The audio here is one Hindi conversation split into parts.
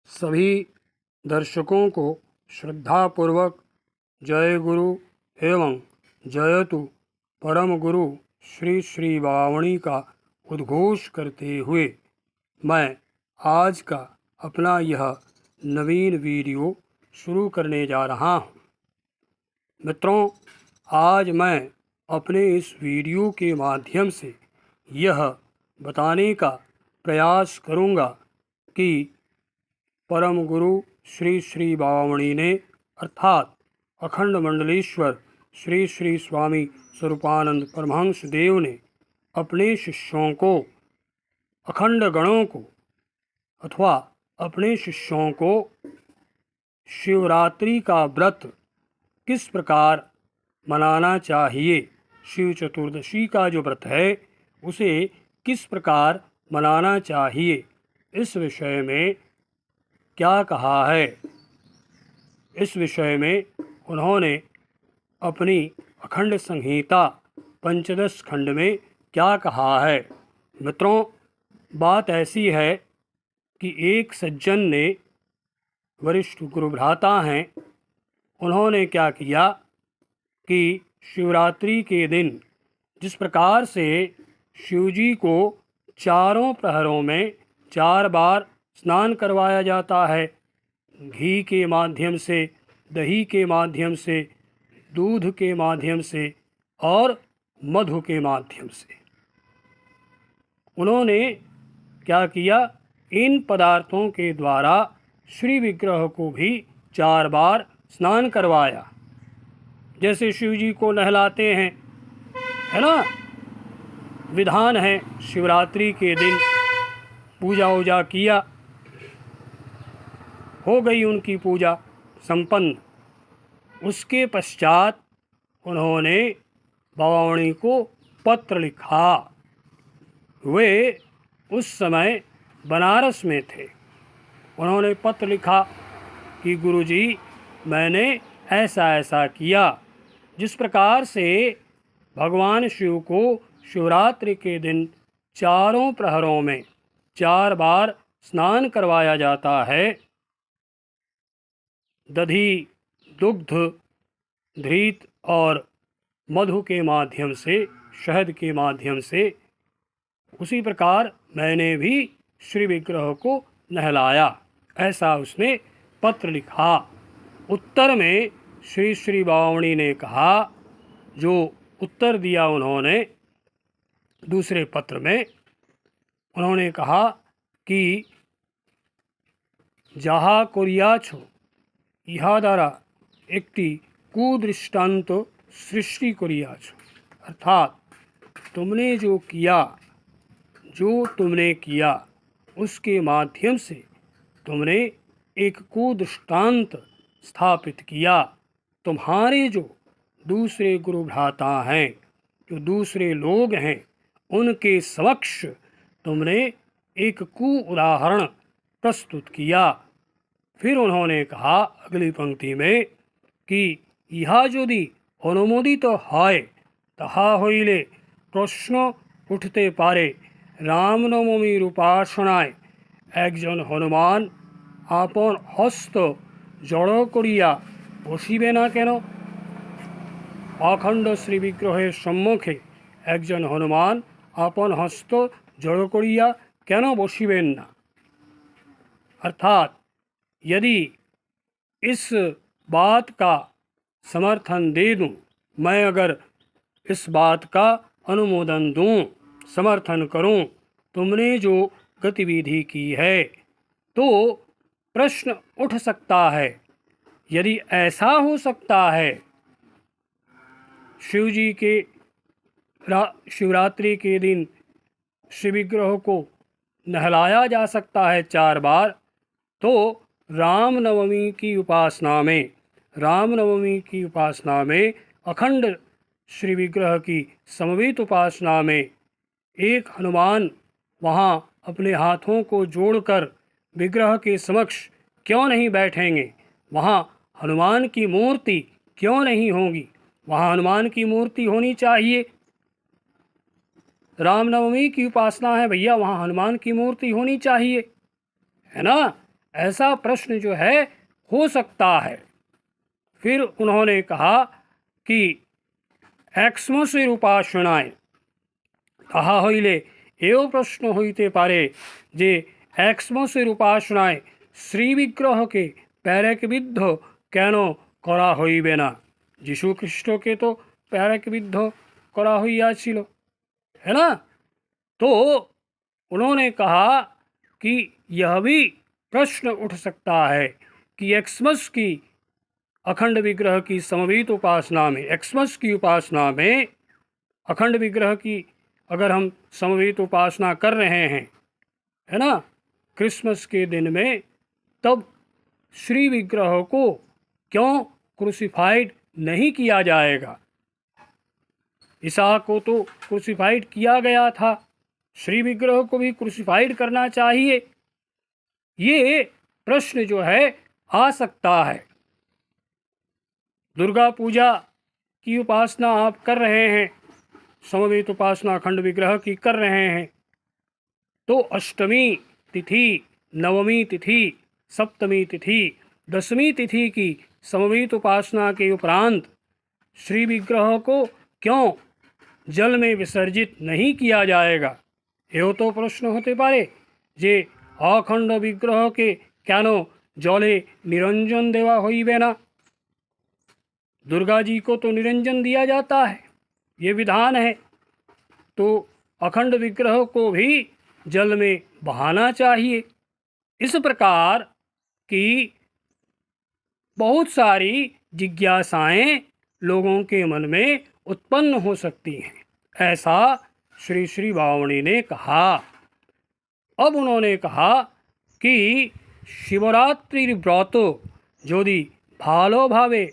सभी दर्शकों को श्रद्धापूर्वक जय गुरु एवं जयतु परम गुरु श्री श्री बावणी का उद्घोष करते हुए मैं आज का अपना यह नवीन वीडियो शुरू करने जा रहा हूँ। मित्रों, आज मैं अपने इस वीडियो के माध्यम से यह बताने का प्रयास करूँगा कि परम गुरु श्री श्री बावणी ने अर्थात अखंड मंडलेश्वर श्री श्री स्वामी स्वरूपानंद परमहंस देव ने अपने शिष्यों को, अखंड गणों को अथवा अपने शिष्यों को शिवरात्रि का व्रत किस प्रकार मनाना चाहिए, शिव चतुर्दशी का जो व्रत है उसे किस प्रकार मनाना चाहिए, इस विषय में क्या कहा है। इस विषय में उन्होंने अपनी अखंड संहिता पंचदश खंड में क्या कहा है। मित्रों, बात ऐसी है कि एक सज्जन ने, वरिष्ठ गुरु भ्राता हैं, उन्होंने क्या किया कि शिवरात्रि के दिन जिस प्रकार से शिवजी को चारों प्रहरों में 4 बार स्नान करवाया जाता है, घी के माध्यम से, दही के माध्यम से, दूध के माध्यम से और मधु के माध्यम से, उन्होंने क्या किया, इन पदार्थों के द्वारा श्री विग्रह को भी 4 बार स्नान करवाया। जैसे शिवजी को नहलाते हैं, है ना, विधान है। शिवरात्रि के दिन पूजा वूजा किया, हो गई उनकी पूजा संपन्न। उसके पश्चात उन्होंने बावणी को पत्र लिखा। वे उस समय बनारस में थे। उन्होंने पत्र लिखा कि गुरुजी, मैंने ऐसा ऐसा किया। जिस प्रकार से भगवान शिव को शिवरात्रि के दिन चारों प्रहरों में 4 बार स्नान करवाया जाता है, दधी, दुग्ध, घृत और मधु के माध्यम से, शहद के माध्यम से, उसी प्रकार मैंने भी श्री विग्रह को नहलाया। ऐसा उसने पत्र लिखा। उत्तर में श्री श्री बावणी ने कहा, जो उत्तर दिया उन्होंने दूसरे पत्र में, उन्होंने कहा कि যাহা করিয়াছ ইহা দ্বারা একটি कुदृष्टांत सृष्टि करियाछ। अर्थात तुमने जो तुमने किया उसके माध्यम से तुमने एक कुदृष्टांत स्थापित किया। तुम्हारे जो दूसरे गुरु भ्राता हैं, जो दूसरे लोग हैं, उनके समक्ष तुमने एक उदाहरण प्रस्तुत किया। फिर उन्होंने कहा अगली पंक्ति में कि ইহা যদি অনুমোদিত হয় তাহা হইলে প্রশ্ন উঠতে পারে, রামনবমীর উপাসনায় একজন হনুমান আপন হস্ত জড় করিয়া বসিবে না কেন? অখণ্ড শ্রী বিগ্রহের সম্মুখে একজন হনুমান আপন হস্ত জড় করিয়া কেন বসিবেন না? अर्थात यदि इस बात का समर्थन दे दूं, मैं अगर इस बात का अनुमोदन दूं, समर्थन करूं, तुमने जो गतिविधि की है, तो प्रश्न उठ सकता है। यदि ऐसा हो सकता है, शिवजी के शिवरात्रि के दिन श्री विग्रह को नहलाया जा सकता है 4 बार, तो रामनवमी की उपासना में अखंड श्री विग्रह की समवेत उपासना में एक हनुमान वहाँ अपने हाथों को जोड़कर विग्रह के समक्ष क्यों नहीं बैठेंगे? वहाँ हनुमान की मूर्ति क्यों नहीं होगी? वहाँ हनुमान की मूर्ति होनी चाहिए। रामनवमी की उपासना है भैया, वहाँ हनुमान की मूर्ति होनी चाहिए, है ना। ऐसा प्रश्न जो है हो सकता है। फिर उन्होंने कहा कि एक्समसेर उपासनाय তাহা হইলে এও প্রশ্ন হইতে পারে যে একসমসের উপাসনায় শ্রীবিগ্রহকে প্যারেকবিদ্ধ কেন করা হইবে না? यीशु ख्रिस्ट के तो प्यारकविद्ध करा हुआ है ना। तो उन्होंने कहा कि यह भी प्रश्न उठ सकता है कि एक्समस की अखंड विग्रह की समवेत उपासना में, एक्समस की उपासना में अखंड विग्रह की अगर हम समवेत उपासना कर रहे हैं, है ना, क्रिसमस के दिन में, तब श्री विग्रह को क्यों क्रूसिफाइड नहीं किया जाएगा? ईसा को तो क्रूसिफाइड किया गया था, श्री विग्रह को भी क्रूसिफाइड करना चाहिए। ये प्रश्न जो है आ सकता है। दुर्गा पूजा की उपासना आप कर रहे हैं, समवेत उपासना अखंड विग्रह की कर रहे हैं, तो अष्टमी तिथि, नवमी तिथि, सप्तमी तिथि, दसवीं तिथि की समवेत उपासना के उपरांत श्री विग्रह को क्यों जल में विसर्जित नहीं किया जाएगा? एवं तो प्रश्न होते पारे जे अखंड विग्रह के क्यानो जले निरंजन देवा होइबे ना? दुर्गा जी को तो निरंजन दिया जाता है, ये विधान है, तो अखंड विग्रह को भी जल में बहाना चाहिए। इस प्रकार की बहुत सारी जिज्ञासाएं लोगों के मन में उत्पन्न हो सकती हैं, ऐसा श्री श्री बावणी ने कहा। अब उन्होंने कहा कि शिवरात्रि व्रत यदि भालोभावे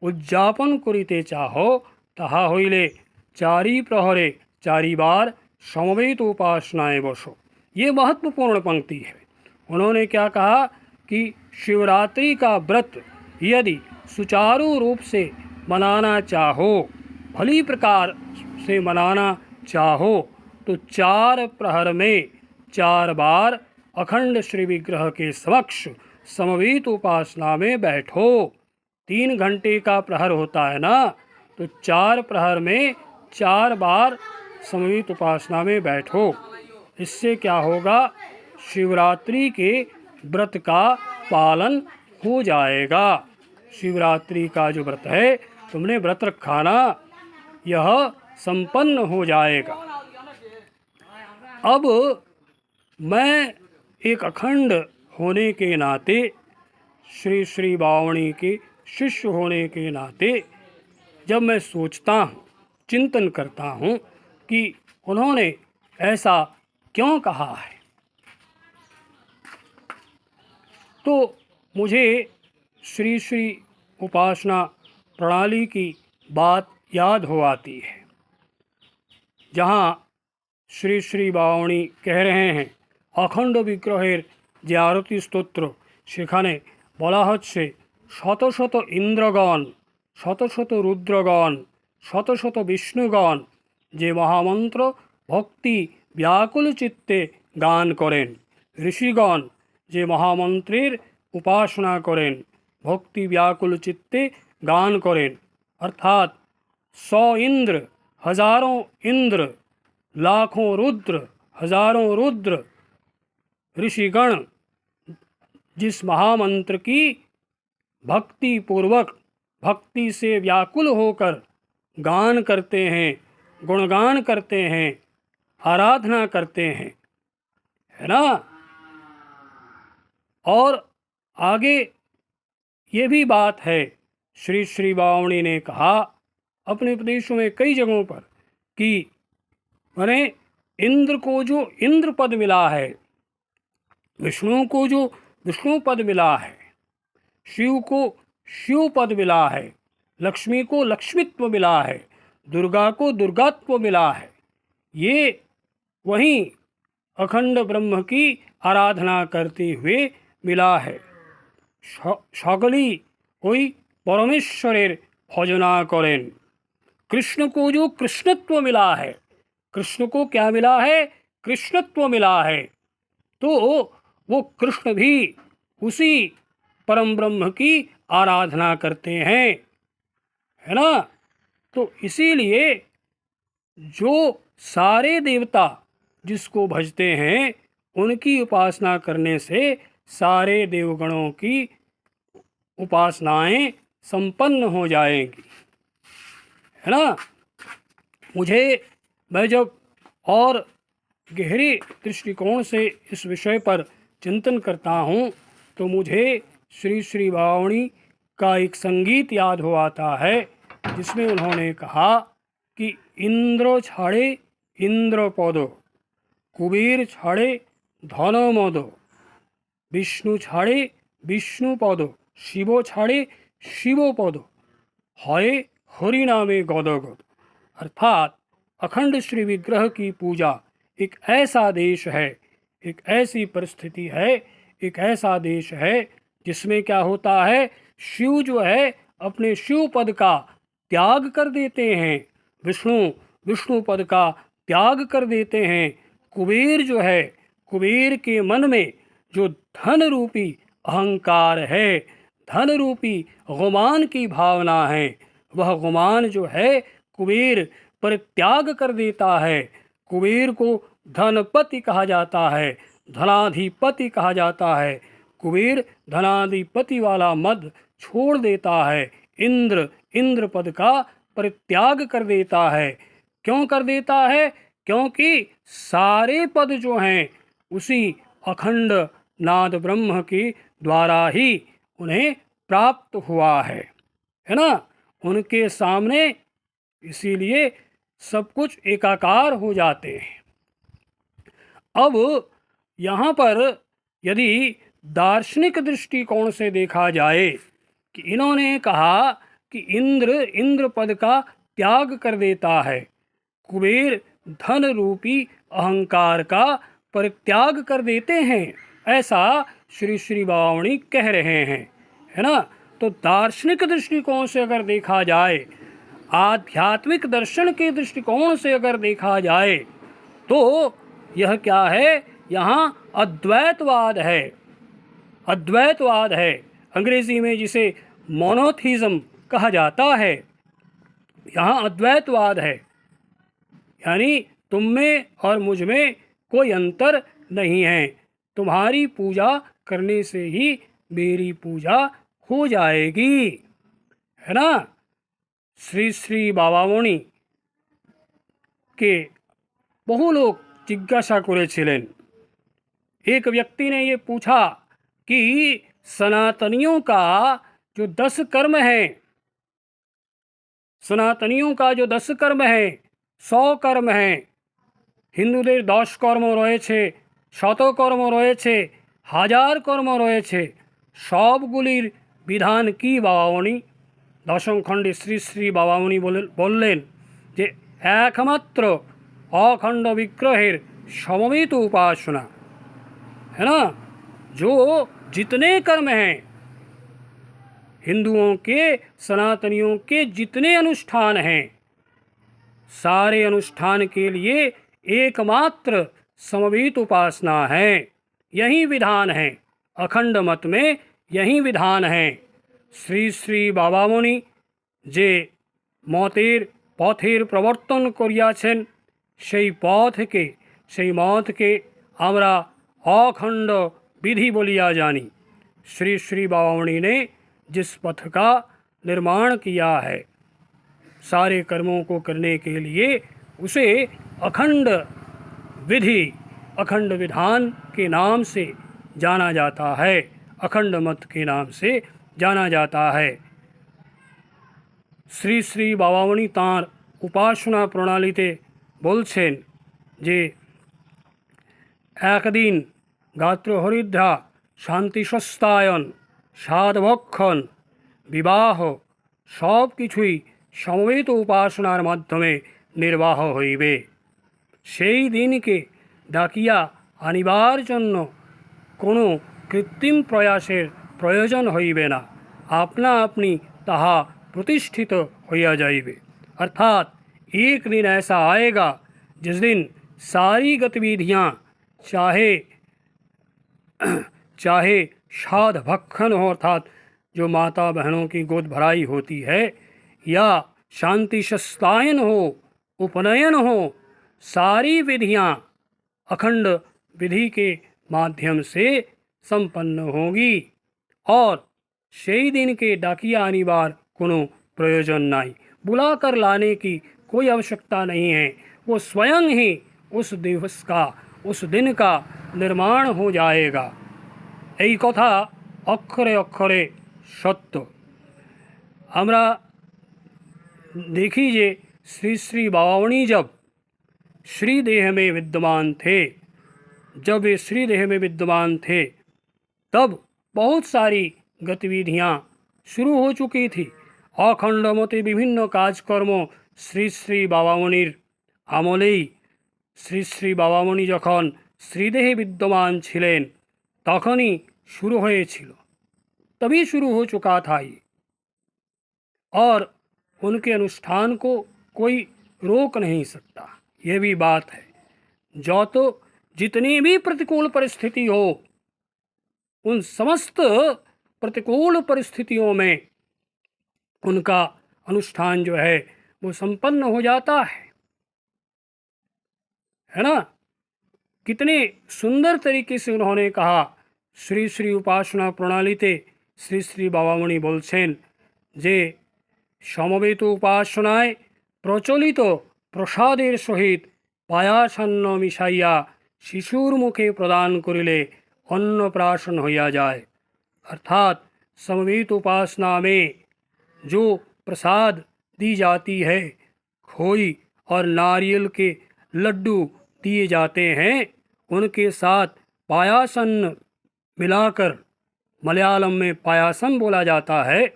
उद्यापन करिते चाहो ताहा हইলে चारी प्रहरे चारी बार समवेत उपासनाएं बसो। ये महत्वपूर्ण पंक्ति है। उन्होंने क्या कहा कि शिवरात्रि का व्रत यदि सुचारू रूप से मनाना चाहो, भली प्रकार से मनाना चाहो, तो 4 प्रहर में 4 बार अखंड श्री विग्रह के समक्ष समवेत उपासना में बैठो। 3 घंटे का प्रहर होता है ना, तो 4 प्रहर में 4 बार समवेत उपासना में बैठो। इससे क्या होगा? शिवरात्रि के व्रत का पालन हो जाएगा। शिवरात्रि का जो व्रत है, तुमने व्रत रखा ना, यह संपन्न हो जाएगा। अब मैं एक अखंड होने के नाते, श्री श्री बावणी के शिष्य होने के नाते, जब मैं सोचता हूँ, चिंतन करता हूँ कि उन्होंने ऐसा क्यों कहा है, तो मुझे श्री श्री उपासना प्रणाली की बात याद हो आती है, जहाँ श्री श्री बावणी कह रहे हैं अखंड विग्रहेर जे आरती स्तोत्र, सेखाने बला हच्छे शत शत इंद्रगण, शत शत रुद्रगण, शत शत विष्णुगण जे महामंत्र भक्ति व्याकुल चित्ते गान करें, ऋषिगण जे महामंत्रेर उपासना करें, भक्ति व्याकुल चित्ते गान करें, अर्थात 100 इंद्र, हजारों इंद्र, लाखों रुद्र, हजारों रुद्र, ऋषिगण जिस महामंत्र की भक्ति पूर्वक, भक्ति से व्याकुल होकर गान करते हैं, गुणगान करते हैं, आराधना करते हैं, है ना। और आगे ये भी बात है, श्री श्री बावणी ने कहा अपने उपदेशों में कई जगहों पर कि माने इंद्र को जो इंद्र पद मिला है, विष्णु को जो विष्णु पद मिला है, शिव को शिव पद मिला है, लक्ष्मी को लक्ष्मीत्व मिला है, दुर्गा को दुर्गात्व मिला है, ये वहीं अखंड ब्रह्म की आराधना करते हुए मिला है। सकली कोई परमेश्वरेर भजना करें। कृष्ण को जो कृष्णत्व मिला है, कृष्ण को क्या मिला है? कृष्णत्व मिला है। तो वो कृष्ण भी उसी परम ब्रह्म की आराधना करते हैं, है ना। तो इसीलिए जो सारे देवता जिसको भजते हैं उनकी उपासना करने से सारे देवगणों की उपासनाएं संपन्न हो जाएंगी, है ना। मैं जब और गहरे दृष्टिकोण से इस विषय पर चिंतन करता हूँ तो मुझे श्री श्री बावणी का एक संगीत याद हो आता है, जिसमें उन्होंने कहा कि इंद्र छाड़े इंद्र पद, कुबेर छाड़े धन मद, विष्णु छाड़े विष्णु पद, शिव छाड़े शिव पद, हये हरि नामे गद गद। अर्थात अखंड श्री विग्रह की पूजा एक ऐसा देश है, एक ऐसी परिस्थिति है, एक ऐसा देश है जिसमें क्या होता है, शिव जो है अपने शिव पद का त्याग कर देते हैं, विष्णु पद का त्याग कर देते हैं। कुबेर जो है, कुबेर के मन में जो धन रूपी अहंकार है, धन रूपी गुमान की भावना है, वह गुमान जो है कुबेर पर त्याग कर देता है। कुबेर को धनपति कहा जाता है, धनाधिपति कहा जाता है। कुबेर धनाधिपति वाला मद छोड़ देता है, इंद्र पद का परित्याग कर देता है। क्यों कर देता है? क्योंकि सारे पद जो हैं उसी अखंड नाद ब्रह्म के द्वारा ही उन्हें प्राप्त हुआ है ना। उनके सामने इसीलिए सब कुछ एकाकार हो जाते हैं। अब यहाँ पर यदि दार्शनिक दृष्टिकोण से देखा जाए कि इन्होंने कहा कि इंद्र पद का त्याग कर देता है, कुबेर धन रूपी अहंकार का परित्याग कर देते हैं, ऐसा श्री श्री बावणी कह रहे हैं, है ना। तो दार्शनिक दृष्टिकोण से अगर देखा जाए, आध्यात्मिक दर्शन के दृष्टिकोण से अगर देखा जाए तो यह क्या है, यहाँ अद्वैतवाद है। अद्वैतवाद है, अंग्रेजी में जिसे मोनोथिज्म कहा जाता है, यहाँ अद्वैतवाद है। यानी तुम में और मुझ में कोई अंतर नहीं है, तुम्हारी पूजा करने से ही मेरी पूजा हो जाएगी, है ना। श्री श्री बाबामणि के बहु लोग जिज्ञासा करेছিলেন। एक व्यक्ति ने ये पूछा कि सनातनियों का जो 10 कर्म है, सनातनियों का जो 10 कर्म है, 100 कर्म है, हिंदुদের 10 কর্ম রয়েছে, 100 কর্ম রয়েছে, 1000 কর্ম রয়েছে, সবগুলির বিধান কি বাবামণি? দশম খণ্ডে শ্রী শ্রী বাবামণি বললেন যে একমাত্র अखंड विग्रहेर समवेत उपासना, है ना। जो जितने कर्म हैं, हिंदुओं के, सनातनियों के जितने अनुष्ठान हैं, सारे अनुष्ठान के लिए एकमात्र समवेत उपासना है, यही विधान है। अखंड मत में यही विधान है। श्री श्री बाबामणि जे मतेर पथेर प्रवर्तन करियाछेन, সেই পথকে, সেই মতকে আমরা अखंड विधि बोलिया जानी। श्री श्री बाबामणि ने जिस पथ का निर्माण किया है सारे कर्मों को करने के लिए, उसे अखंड विधि, अखंड विधान के नाम से जाना जाता है, अखंड मत के नाम से जाना जाता है। श्री श्री बाबामणि तार उपासना प्रणालीते বলছেন যে একদিন গাত্র হরিদ্রা, শান্তি সস্তায়ন, সাধভক্ষণ, বিবাহ সব কিছুই সমবেত উপাসনার মাধ্যমে নির্বাহ হইবে। সেই দিনকে ডাকিয়া আনিবার জন্য কোনো কৃত্রিম প্রয়াসের প্রয়োজন হইবে না, আপনা আপনি তাহা প্রতিষ্ঠিত হইয়া যাইবে। अर्थात एक दिन ऐसा आएगा जिस दिन सारी गतिविधियाँ चाहे शाद भक्षण हो अर्थात जो माता बहनों की गोद भराई होती है, या शांति शस्तायन हो, उपनयन हो, सारी विधियां अखंड विधि के माध्यम से संपन्न होगी और সেই दिन के डाकिया अनिवार्य कोनो प्रयोजन नहीं, बुला कर लाने की कोई आवश्यकता नहीं है। वो स्वयं ही उस दिवस का, उस दिन का निर्माण हो जाएगा। এই কথা অক্ষরে অক্ষরে সত্য। আমরা देखी जे श्री श्री बावणी जब श्री देह में विद्यमान थे, जब वे श्री देह में विद्यमान थे तब बहुत सारी गतिविधियाँ शुरू हो चुकी थी। अखंड मते विभिन्न काजकर्म श्री श्री बाबामणिर আমলেই শ্রী শ্রী বাবামণি যখন শ্রীদেহে विद्यमान छिलेन तखनी शुरू হয়েছিল, तभी शुरू हो चुका था ये, और उनके अनुष्ठान को कोई रोक नहीं सकता। ये भी बात है। जो तो जितनी भी प्रतिकूल परिस्थिति हो, उन समस्त प्रतिकूल परिस्थितियों में उनका अनुष्ठान जो है वो संपन्न हो जाता है ना। कितने सुंदर तरीके से उन्होंने कहा। श्री श्री उपासना प्रणालीते श्री श्री बाबामणि बोलছেন যে সমবেত উপাসনায় প্রচলিত প্রসাদের সহিত পায়াসান্ন মিশাইয়া শিশুর মুখে প্রদান করিলে अन्नप्राशन होया जाए। अर्थात समवेत उपासना में जो प्रसाद दी जाती है, खोई और नारियल के लड्डू दिए जाते हैं, उनके साथ पायासन मिलाकर, मलयालम में पायासम बोला जाता है,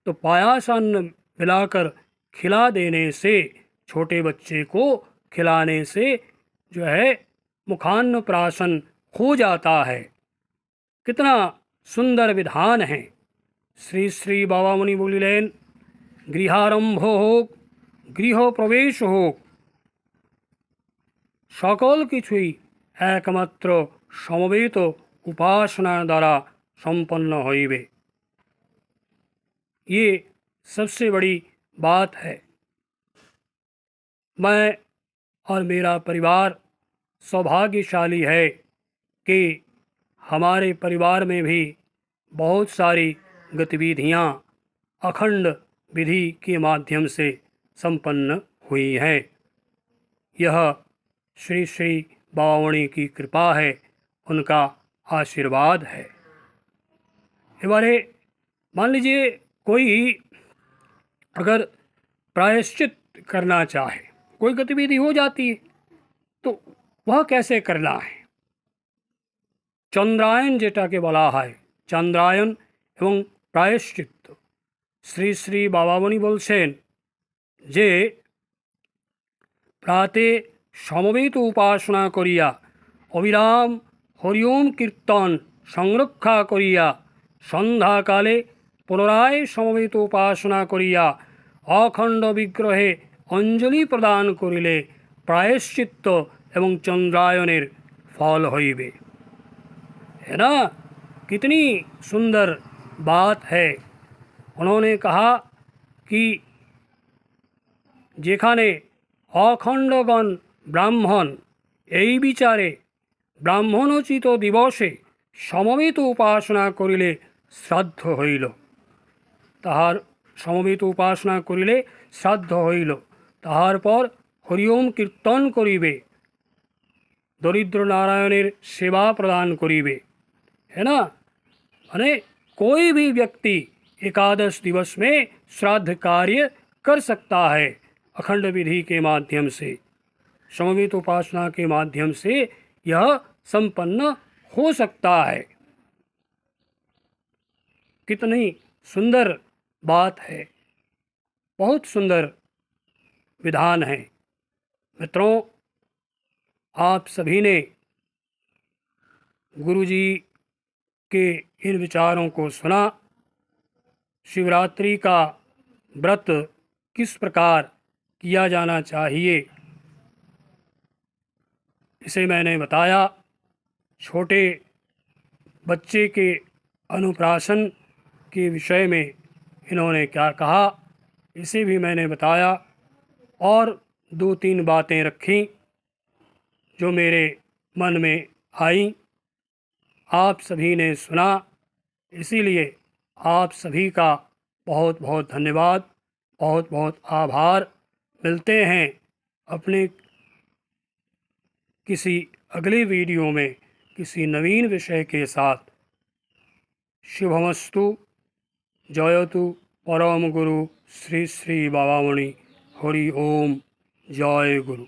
तो पायासन मिलाकर खिला देने से, छोटे बच्चे को खिलाने से जो है मुखान्न प्राशन हो जाता है। कितना सुंदर विधान है। श्री श्री बाबामणि बोलिलेन गृहारंभ होक, गृह प्रवेश होक, सकल किछुई एकमात्र समवेत उपासना द्वारा संपन्न होइबे। ये सबसे बड़ी बात है। मैं और मेरा परिवार सौभाग्यशाली है कि हमारे परिवार में भी बहुत सारी गतिविधियाँ अखंड विधि के माध्यम से संपन्न हुई हैं। यह श्री श्री बाबामणि की कृपा है, उनका आशीर्वाद है। हमारे मान लीजिए कोई अगर प्रायश्चित करना चाहे, कोई गतिविधि हो जाती है, तो वह कैसे करना है। चंद्रायन जेटाके बला है, चंद्रायन एवं प्रायश्चित श्री श्री बाबामणि बोलছেন जे प्राते समवेत उपासना करिया अविराम हरिओम कीर्तन संरक्षा करिया सन्ध्याकाले पुनराय समवेत उपासना करिया अखंड विग्रहे अंजलि प्रदान करिले प्रायश्चित्त एवं चंद्रायनेर फल हइबे। है ना। कितनी सुंदर बात है। उन्होंने कहा कि जेखाने अखंडगण ब्राह्मण এই বিচারে ব্রাহ্মণোচিত দিবসে সমবেত উপাসনা করিলে শ্রাদ্ধ হইল, তাহার সমবেত উপাসনা করিলে শ্রাদ্ধ হইল, তাহার পর হরিओम कीर्तन करिबे, दरिद्र नारायणेर सेवा प्रदान करिबे। है ना। अने कोई भी व्यक्ति एकादश दिवस में श्राद्ध कार्य कर सकता है। अखंड विधि के माध्यम से, समवेत उपासना के माध्यम से यह संपन्न हो सकता है। कितनी सुंदर बात है, बहुत सुंदर विधान है। मित्रों, आप सभी ने गुरुजी के इन विचारों को सुना। शिवरात्रि का व्रत किस प्रकार किया जाना चाहिए, इसे मैंने बताया। छोटे बच्चे के अनुप्राशन के विषय में इन्होंने क्या कहा इसे भी मैंने बताया और 2-3 बातें रखीं जो मेरे मन में आई, आप सभी ने सुना। इसीलिए आप सभी का बहुत बहुत धन्यवाद, बहुत बहुत आभार। मिलते हैं अपने किसी अगले वीडियो में किसी नवीन विषय के साथ। शुभमस्तु। जयतु परम गुरु श्री श्री बाबामणि। हरि ओम। जय गुरु।